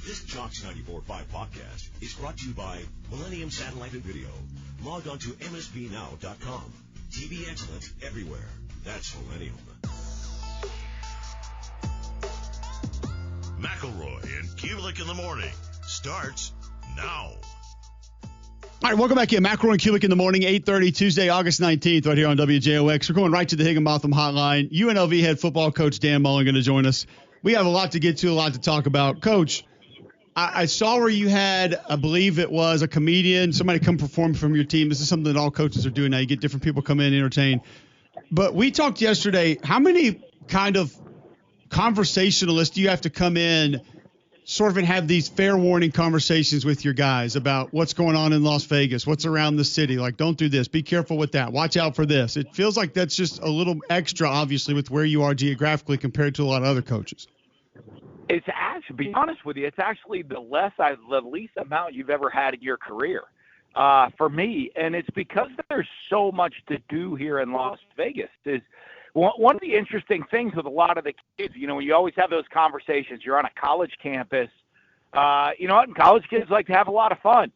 This Jocks 94.5 podcast is brought to you by Millennium Satellite and Video. Log on to msbnow.com. TV excellence everywhere. That's Millennium. McElroy and Cubelic in the morning starts now. All right, welcome back here. McElroy and Cubelic in the morning, 8:30, Tuesday, August 19th, right here on WJOX. We're going right to the Higginbotham hotline. UNLV head football coach Dan Mullen going to join us. We have a lot to get to, a lot to talk about. Coach, I saw where you had, I believe it was a comedian, somebody come perform from your team. This is something that all coaches are doing now. You get different people come in and entertain. But we talked yesterday, how many kind of conversationalists do you have to come in sort of and have these fair warning conversations with your guys about what's going on in Las Vegas, what's around the city? Like, don't do this. Be careful with that. Watch out for this. It feels like that's just a little extra, obviously, with where you are geographically compared to a lot of other coaches. It's actually, to be honest with you, it's actually the least amount you've ever had in your career for me. And it's because there's so much to do here in Las Vegas. One of the interesting things with a lot of the kids, you know, when you always have those conversations, you're on a college campus, you know what, and college kids like to have a lot of fun.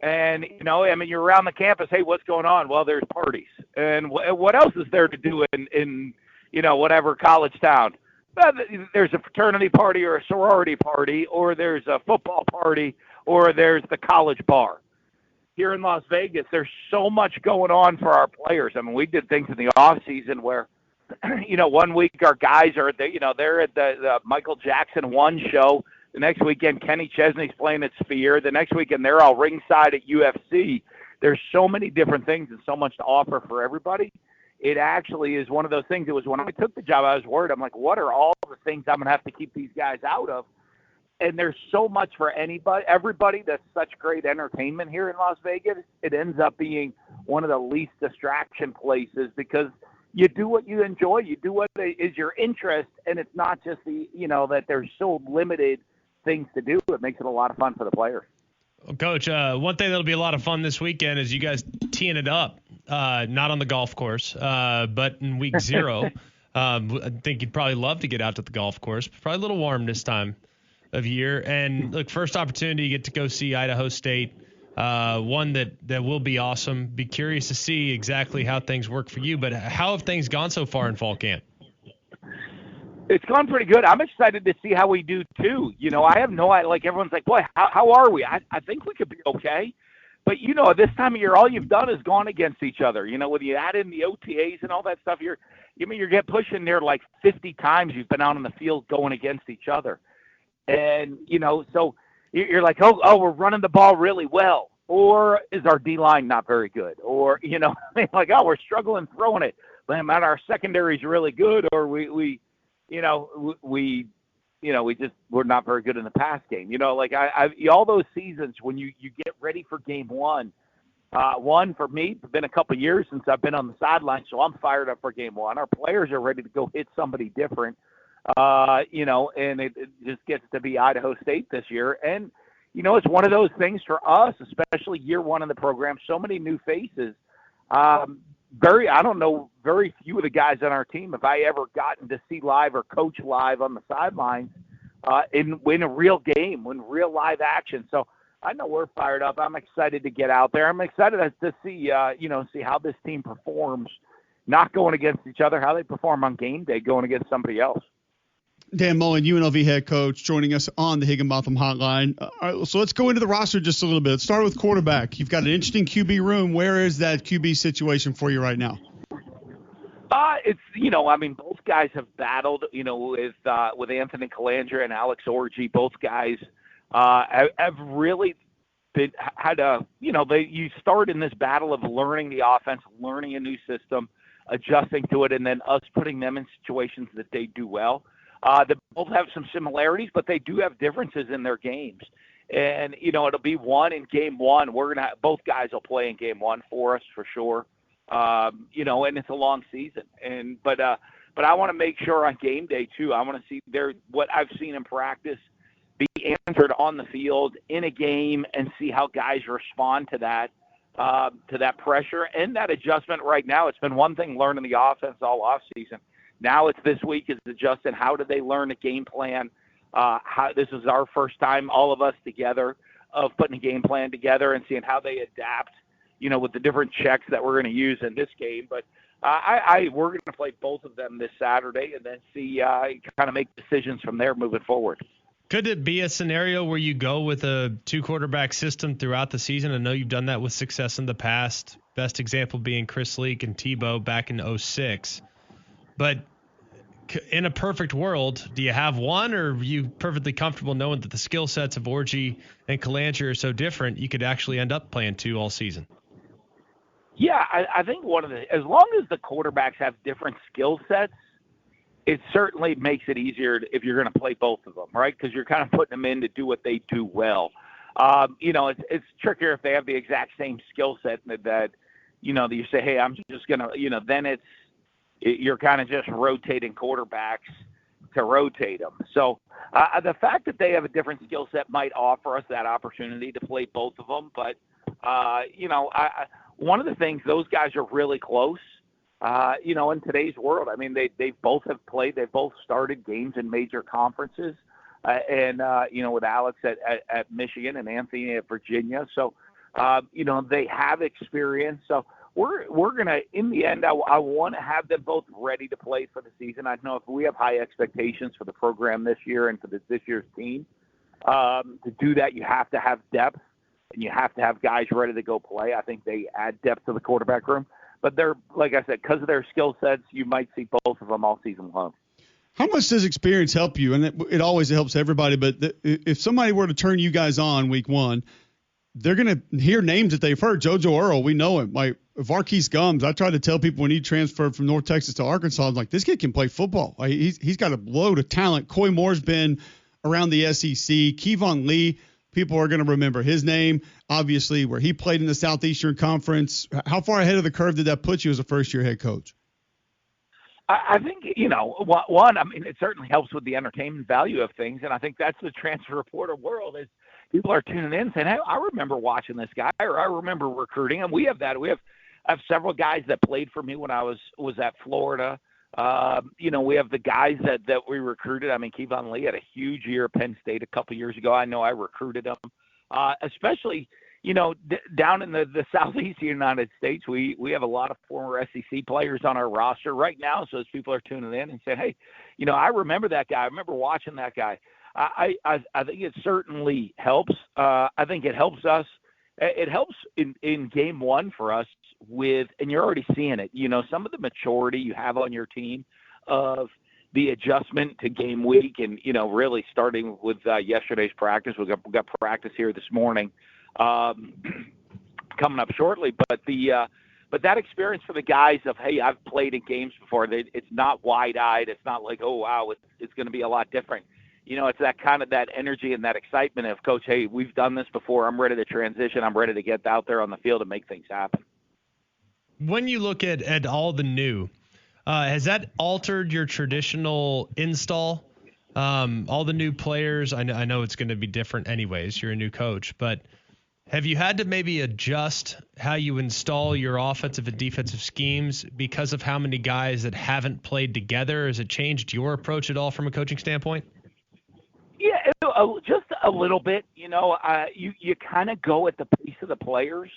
And, you know, I mean, you're around the campus, hey, what's going on? Well, there's parties. And what else is there to do in you know, whatever college town? There's a fraternity party or a sorority party, or there's a football party, or there's the college bar. Here in Las Vegas, there's so much going on for our players. I mean, we did things in the off season where, you know, one week our guys are, you know, they're at the Michael Jackson 1 show. The next weekend, Kenny Chesney's playing at Sphere. The next weekend, they're all ringside at UFC. There's so many different things and so much to offer for everybody. It actually is one of those things. It was when I took the job, I was worried. I'm like, what are all the things I'm going to have to keep these guys out of? And there's so much for everybody. That's such great entertainment here in Las Vegas. It ends up being one of the least distraction places because you do what you enjoy. You do what is your interest, and it's not just you know, that there's so limited things to do. It makes it a lot of fun for the players. Well, Coach, one thing that'll be a lot of fun this weekend is you guys teeing it up, not on the golf course, but in week 0. I think you'd probably love to get out to the golf course. Probably a little warm this time of year. And, look, first opportunity, you get to go see Idaho State, one that will be awesome. Be curious to see exactly how things work for you. But how have things gone so far in fall camp? It's gone pretty good. I'm excited to see how we do, too. You know, I have no idea. Like, everyone's like, boy, how are we? I think we could be okay. But, you know, this time of year, all you've done is gone against each other. You know, when you add in the OTAs and all that stuff, you're pushing there like 50 times you've been out on the field going against each other. And, you know, so you're like, oh, we're running the ball really well. Or is our D-line not very good? Or, you know, like, oh, we're struggling throwing it. But our secondary's really good. Or we're not very good in the pass game. You know, like all those seasons when you get ready for game one, one for me, it's been a couple of years since I've been on the sideline, so I'm fired up for game one. Our players are ready to go hit somebody different, you know, and it just gets to be Idaho State this year. And, you know, it's one of those things for us, especially year one in the program, so many new faces. I don't know very few of the guys on our team have I ever gotten to see live or coach live on the sidelines in a real game, in real live action. So I know we're fired up. I'm excited to get out there. I'm excited to see see how this team performs, not going against each other, how they perform on game day going against somebody else. Dan Mullen, UNLV head coach, joining us on the Higginbotham hotline. All right, so let's go into the roster just a little bit. Let's start with quarterback. You've got an interesting QB room. Where is that QB situation for you right now? It's, you know, I mean, both guys have battled, you know, with Anthony Calandra and Alex Orji. Both guys have really you start in this battle of learning the offense, learning a new system, adjusting to it, and then us putting them in situations that they do well. They both have some similarities, but they do have differences in their games. And, you know, it'll be one in game one. Both guys will play in game one for us for sure. You know, and it's a long season. But I want to make sure on game day too. I want to see what I've seen in practice be answered on the field in a game and see how guys respond to that pressure and that adjustment right now. It's been one thing learning the offense all off season. Now it's this week is adjusting. How do they learn a game plan how this is our first time, all of us together, of putting a game plan together and seeing how they adapt, with the different checks that we're going to use in this game. But we're going to play both of them this Saturday and then see, kind of make decisions from there moving forward. Could it be a scenario where you go with a 2-quarterback system throughout the season? I know you've done that with success in the past. Best example being Chris Leak and Tebow back in 2006. But in a perfect world, do you have one, or are you perfectly comfortable knowing that the skill sets of Orji and Kalancher are so different, you could actually end up playing 2 all season? Yeah, I think as long as the quarterbacks have different skill sets, it certainly makes it easier if you're going to play both of them, right? Because you're kind of putting them in to do what they do well. It's trickier if they have the exact same skill set that you say, hey, I'm just going to, then you're kind of just rotating quarterbacks to rotate them. So the fact that they have a different skill set might offer us that opportunity to play both of them. But, one of the things, those guys are really close. In today's world, I mean, they both have played. They both started games in major conferences, with Alex at Michigan and Anthony at Virginia. So, they have experience. So we're gonna, in the end, I want to have them both ready to play for the season. I know if we have high expectations for the program this year and for this year's team, to do that, you have to have depth and you have to have guys ready to go play. I think they add depth to the quarterback room. But they're, like I said, because of their skill sets, you might see both of them all season long. How much does experience help you? And it always helps everybody. But if somebody were to turn you guys on week one, they're going to hear names that they've heard. JoJo Earl, we know him. Like Varkey's Gums, I tried to tell people when he transferred from North Texas to Arkansas, I was like, this kid can play football. Like, he's got a load of talent. Coy Moore's been around the SEC. Kevon Lee, people are going to remember his name, obviously, where he played in the Southeastern Conference. How far ahead of the curve did that put you as a first-year head coach? I think, one, I mean, it certainly helps with the entertainment value of things, and I think that's the transfer reporter world is people are tuning in saying, hey, I remember watching this guy, or I remember recruiting him. We have that. I have several guys that played for me when I was at Florida. We have the guys that we recruited. I mean, Kevon Lee had a huge year at Penn State a couple years ago. I know I recruited him, especially, down in the Southeast United States. We have a lot of former SEC players on our roster right now. So as people are tuning in and saying, hey, I remember that guy. I remember watching that guy. I think it certainly helps. I think it helps us. It helps in game one for us and you're already seeing it, some of the maturity you have on your team of the adjustment to game week and, really starting with yesterday's practice. We got practice here this morning coming up shortly. But that experience for the guys of, hey, I've played in games before. It's not wide-eyed. It's not like, oh, wow, it's going to be a lot different. It's that kind of that energy and that excitement of, Coach, hey, we've done this before. I'm ready to transition. I'm ready to get out there on the field and make things happen. When you look at all the new, has that altered your traditional install? All the new players, I know it's going to be different anyways. You're a new coach. But have you had to maybe adjust how you install your offensive and defensive schemes because of how many guys that haven't played together? Has it changed your approach at all from a coaching standpoint? Yeah, just a little bit. You kind of go at the pace of the players,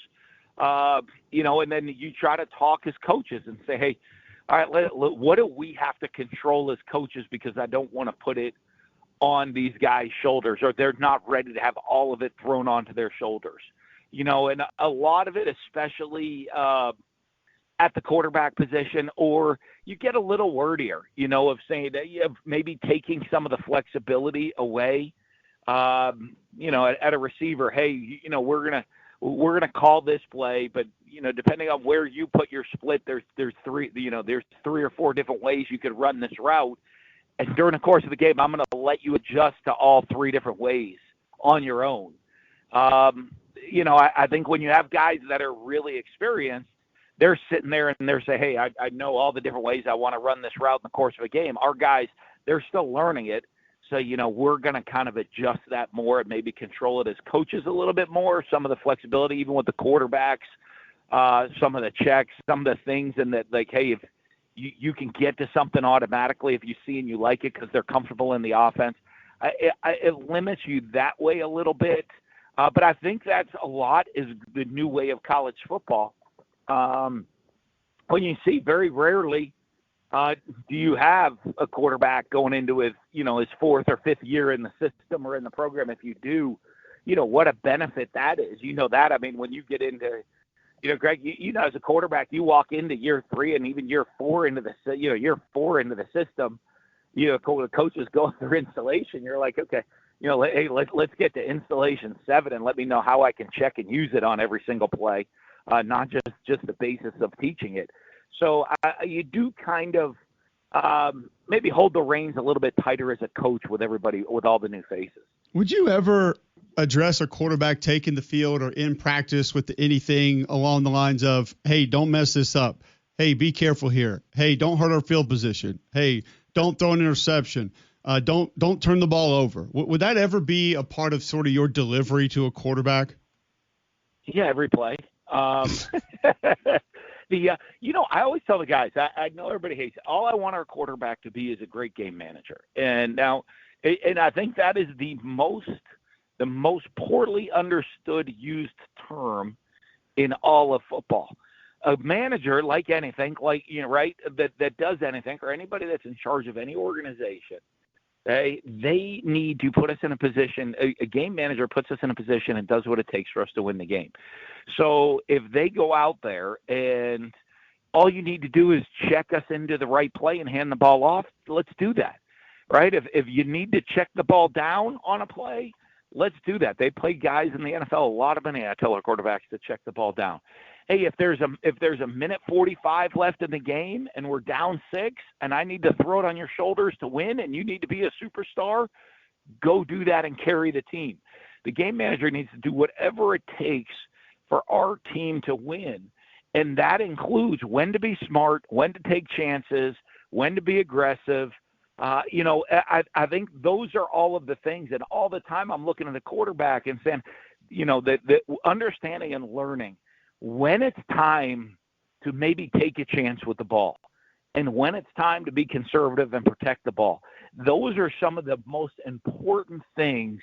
and then you try to talk as coaches and say, hey, all right, what do we have to control as coaches because I don't want to put it on these guys' shoulders or they're not ready to have all of it thrown onto their shoulders. And a lot of it, especially at the quarterback position, or you get a little wordier, of saying that you have maybe taking some of the flexibility away, at a receiver. Hey, we're gonna call this play, but depending on where you put your split, there's three or four different ways you could run this route. And during the course of the game, I'm going to let you adjust to all three different ways on your own. I think when you have guys that are really experienced, they're sitting there and they're saying, hey, I know all the different ways I want to run this route in the course of a game. Our guys, they're still learning it. So, we're going to kind of adjust that more and maybe control it as coaches a little bit more, some of the flexibility, even with the quarterbacks, some of the checks, some of the things, and that, like, hey, if you can get to something automatically if you see and you like it because they're comfortable in the offense. it limits you that way a little bit. But I think that's a lot is the new way of college football. When you see very rarely do you have a quarterback going into his fourth or fifth year in the system or in the program. If you do, what a benefit that is. That. I mean, when you get into Greg, as a quarterback, you walk into year 3 and even year 4 into the system, the coach is going through installation. You're like, okay, hey, let's get to installation 7 and let me know how I can check and use it on every single play, not just the basis of teaching it. So you do kind of maybe hold the reins a little bit tighter as a coach with everybody, with all the new faces. Would you ever address a quarterback taking the field or in practice with anything along the lines of, hey, don't mess this up. Hey, be careful here. Hey, don't hurt our field position. Hey, don't throw an interception. Don't turn the ball over. Would that ever be a part of sort of your delivery to a quarterback? Yeah, every play. I always tell the guys, I know everybody hates it. All I want our quarterback to be is a great game manager. And I think that is the most poorly understood used term in all of football. A manager, like anything, right, that does anything, or anybody that's in charge of any organization, they need to put us in a position. A game manager puts us in a position and does what it takes for us to win the game. So if they go out there and all you need to do is check us into the right play and hand the ball off, let's do that, right? If you need to check the ball down on a play, let's do that. They play guys in the NFL a lot of money. I tell our quarterbacks to check the ball down. Hey, if there's a minute 45 left in the game and we're down 6 and I need to throw it on your shoulders to win and you need to be a superstar, go do that and carry the team. The game manager needs to do whatever it takes for our team to win. And that includes when to be smart, when to take chances, when to be aggressive. I think those are all of the things. And all the time I'm looking at the quarterback and saying, the understanding and learning when it's time to maybe take a chance with the ball and when it's time to be conservative and protect the ball. Those are some of the most important things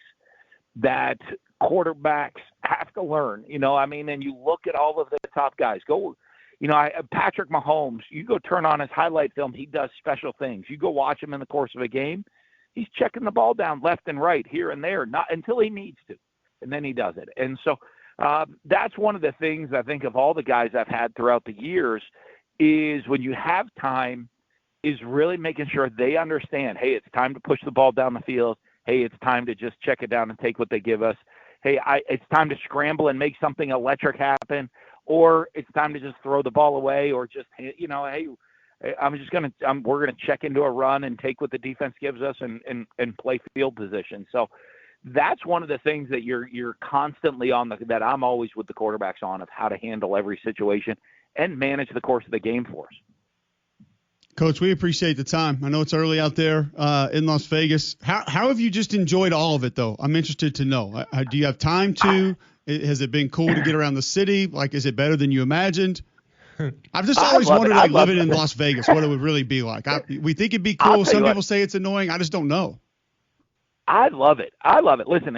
that quarterbacks have to learn, and you look at all of the top guys. Patrick Mahomes, you go turn on his highlight film, he does special things. You go watch him in the course of a game, he's checking the ball down left and right, here and there, not until he needs to, and then he does it. And so that's one of the things I think of all the guys I've had throughout the years is when you have time is really making sure they understand, hey, it's time to push the ball down the field. Hey, it's time to just check it down and take what they give us. Hey, it's time to scramble and make something electric happen, or it's time to just throw the ball away, or just, hey, we're going to check into a run and take what the defense gives us and play field position. So that's one of the things that you're constantly on that I'm always with the quarterbacks on, of how to handle every situation and manage the course of the game for us. Coach, we appreciate the time. I know it's early out there in Las Vegas. How have you just enjoyed all of it, though? I'm interested to know. Do you have time to? Has it been cool to get around the city? Like, is it better than you imagined? I've just always wondered, living in Las Vegas, what it would really be like. We think it'd be cool. Some people say it's annoying. I just don't know. I love it. Listen,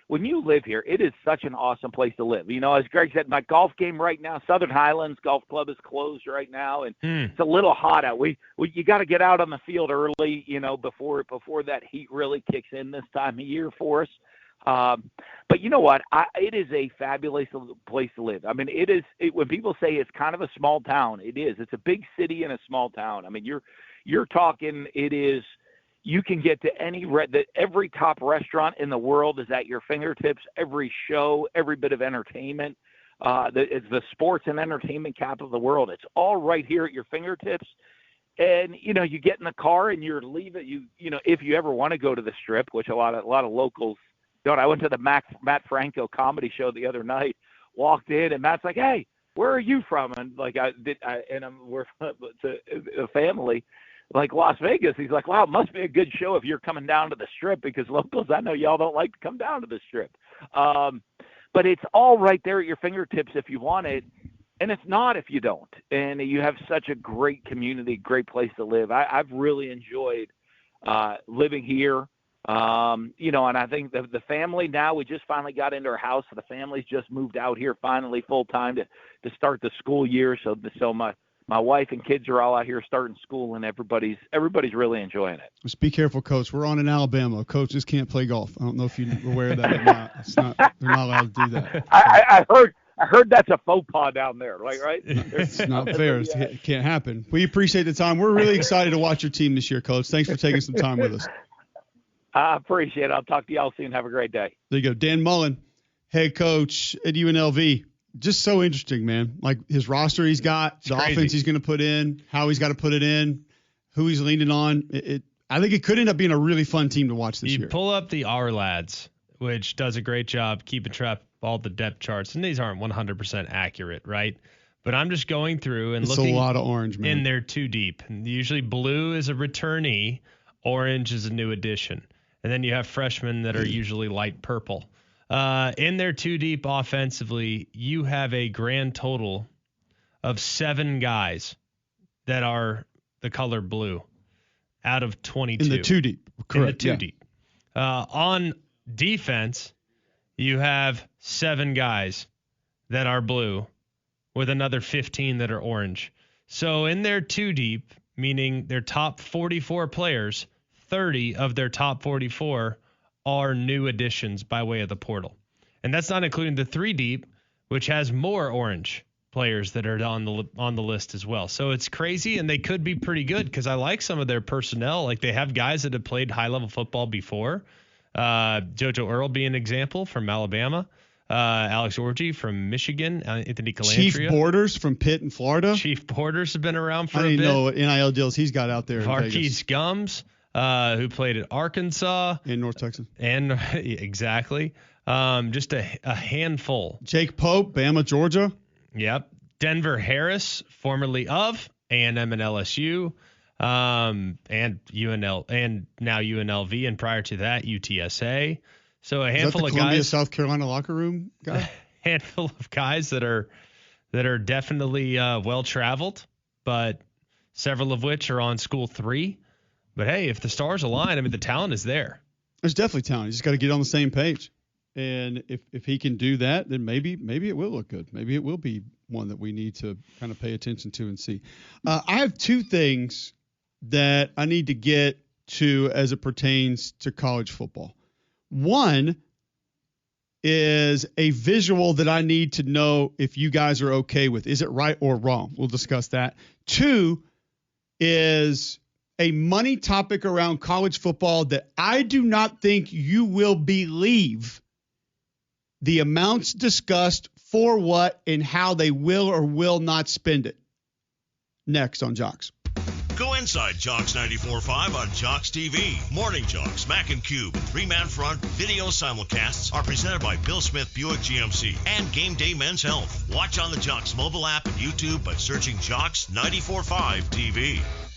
when you live here, it is such an awesome place to live. As Greg said, my golf game right now, Southern Highlands Golf Club is closed right now, and it's a little hot out. You got to get out on the field early, before that heat really kicks in this time of year for us. But you know what? It is a fabulous place to live. I mean, when people say it's kind of a small town, it is. It's a big city in a small town. I mean, you're talking. It is. You can get to every top restaurant in the world is at your fingertips. Every show, every bit of entertainment. It's the sports and entertainment capital of the world. It's all right here at your fingertips. And, you get in the car and you're leaving. If you ever want to go to the Strip, which a lot of locals don't. I went to the Matt Franco comedy show the other night, walked in, and Matt's like, hey, where are you from? And we're a family. Like Las Vegas, he's like, wow, it must be a good show if you're coming down to the Strip, because locals, I know y'all don't like to come down to the Strip. But it's all right there at your fingertips if you want it, and it's not if you don't. And you have such a great community, great place to live. I've really enjoyed living here. And I think the family now, we just finally got into our house. So the family's just moved out here finally full time to start the school year. So my wife and kids are all out here starting school, and everybody's really enjoying it. Just be careful, Coach. We're on in Alabama. Coaches can't play golf. I don't know if you're aware of that or not. They're not allowed to do that. I heard that's a faux pas down there, right? It's not fair. It can't happen. We appreciate the time. We're really excited to watch your team this year, Coach. Thanks for taking some time with us. I appreciate it. I'll talk to y'all soon. Have a great day. There you go. Dan Mullen, head coach at UNLV. Just so interesting, man. Like his roster he's got, the offense he's going to put in, how he's got to put it in, who he's leaning on. I think it could end up being a really fun team to watch this year. You pull up the Our Lads, which does a great job keeping track of all the depth charts, and these aren't 100% accurate, right? But I'm just going through and looking. It's a lot of orange, man. In there too deep. And usually blue is a returnee, orange is a new addition. And then you have freshmen that are usually light purple. In there too deep offensively, you have a grand total of 7 guys that are the color blue out of 22. In the too deep. Correct. In the too deep. On defense, you have 7 guys that are blue with another 15 that are orange. So in their too deep, meaning their top 44 players, 30 of their top 44 are new additions by way of the portal. And that's not including the 3 deep, which has more orange players that are on the list as well. So it's crazy, and they could be pretty good because I like some of their personnel. Like they have guys that have played high-level football before. JoJo Earl being an example from Alabama. Alex Orji from Michigan. Anthony Calantria. Chief Borders from Pitt in Florida. Chief Borders have been around for a bit. I didn't know what NIL deals he's got out there. Varkey's Gums, who played at Arkansas. In North Texas. And exactly. Just a handful. Jake Pope, Bama, Georgia. Yep. Denver Harris, formerly of A&M and LSU, and UNL, and now UNLV, and prior to that, UTSA. So a handful of Columbia, guys. South Carolina locker room guy. Handful of guys that are definitely well traveled, but several of which are on school 3. But hey, if the stars align, I mean the talent is there. There's definitely talent. You just got to get on the same page. And if he can do that, then maybe it will look good. Maybe it will be one that we need to kind of pay attention to and see. I have 2 things that I need to get to as it pertains to college football. One is a visual that I need to know if you guys are okay with. Is it right or wrong? We'll discuss that. 2 is a money topic around college football that I do not think you will believe the amounts discussed, for what, and how they will or will not spend it. Next on Jocks. Go inside Jocks 94.5 on Jocks TV. Morning Jocks, Mac and Cube, and 3-Man Front video simulcasts are presented by Bill Smith Buick GMC and Game Day Men's Health. Watch on the Jocks mobile app and YouTube by searching Jocks 94.5 TV.